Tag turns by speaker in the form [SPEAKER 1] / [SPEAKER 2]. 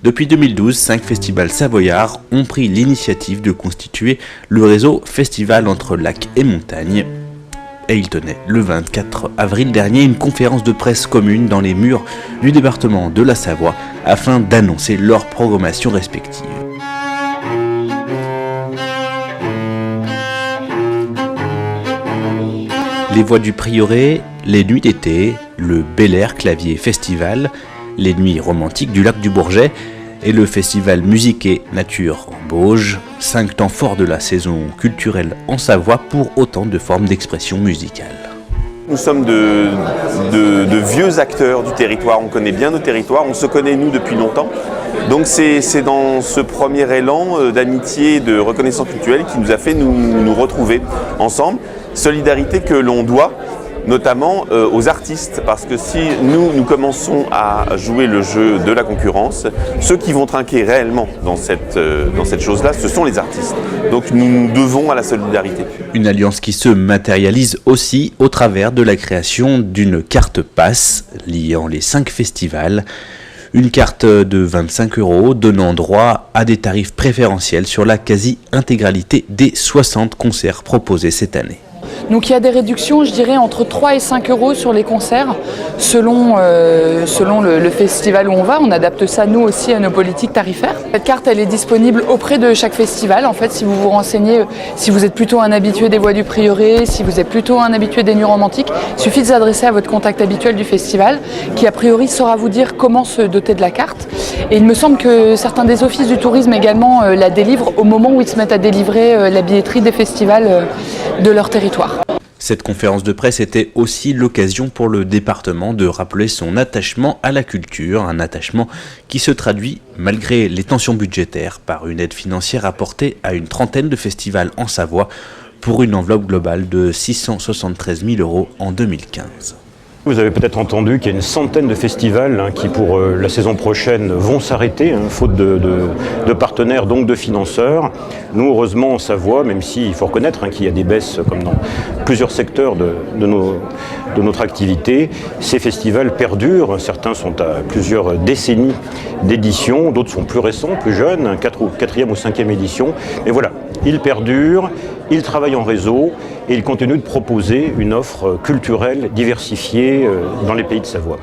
[SPEAKER 1] Depuis 2012, 5 festivals savoyards ont pris l'initiative de constituer le réseau Festival entre lacs et montagnes. Et ils tenaient le 24 avril dernier une conférence de presse commune dans les murs du département de la Savoie afin d'annoncer leur programmation respective. Les Voix du Prieuré, les Nuits d'été, le Bel Air Clavier Festival, les Nuits romantiques du lac du Bourget et le festival Musique et Nature en Bauge, 5 temps forts de la saison culturelle en Savoie pour autant de formes d'expression musicale.
[SPEAKER 2] Nous sommes de vieux acteurs du territoire, on connaît bien nos territoires, on se connaît nous depuis longtemps. Donc c'est dans ce premier élan d'amitié et de reconnaissance culturelle qui nous a fait nous retrouver ensemble. Solidarité que l'on doit notamment aux artistes, parce que si nous commençons à jouer le jeu de la concurrence, ceux qui vont trinquer réellement dans cette chose-là, ce sont les artistes. Donc nous nous devons à la solidarité.
[SPEAKER 1] Une alliance qui se matérialise aussi au travers de la création d'une carte pass liant les 5 festivals. Une carte de 25 € donnant droit à des tarifs préférentiels sur la quasi-intégralité des 60 concerts proposés cette année.
[SPEAKER 3] Donc il y a des réductions, je dirais, entre 3 et 5 € sur les concerts, selon le festival où on va. On adapte ça, nous aussi, à nos politiques tarifaires. Cette carte, elle est disponible auprès de chaque festival. En fait, si vous vous renseignez, si vous êtes plutôt un habitué des Voix du Prieuré, si vous êtes plutôt un habitué des Nuits romantiques, il suffit de s'adresser à votre contact habituel du festival, qui a priori saura vous dire comment se doter de la carte. Et il me semble que certains des offices du tourisme également la délivrent au moment où ils se mettent à délivrer la billetterie des festivals de leur territoire.
[SPEAKER 1] Cette conférence de presse était aussi l'occasion pour le département de rappeler son attachement à la culture, un attachement qui se traduit, malgré les tensions budgétaires, par une aide financière apportée à une trentaine de festivals en Savoie pour une enveloppe globale de 673 000 € en 2015.
[SPEAKER 4] Vous avez peut-être entendu qu'il y a une centaine de festivals qui pour la saison prochaine vont s'arrêter, faute de partenaires, donc de financeurs. Nous, heureusement, en Savoie, même s'il faut reconnaître qu'il y a des baisses comme dans plusieurs secteurs de notre activité, ces festivals perdurent. Certains sont à plusieurs décennies d'édition, d'autres sont plus récents, plus jeunes, 4e ou 5e édition. Mais voilà, ils perdurent, ils travaillent en réseau et ils continuent de proposer une offre culturelle diversifiée dans les pays de Savoie.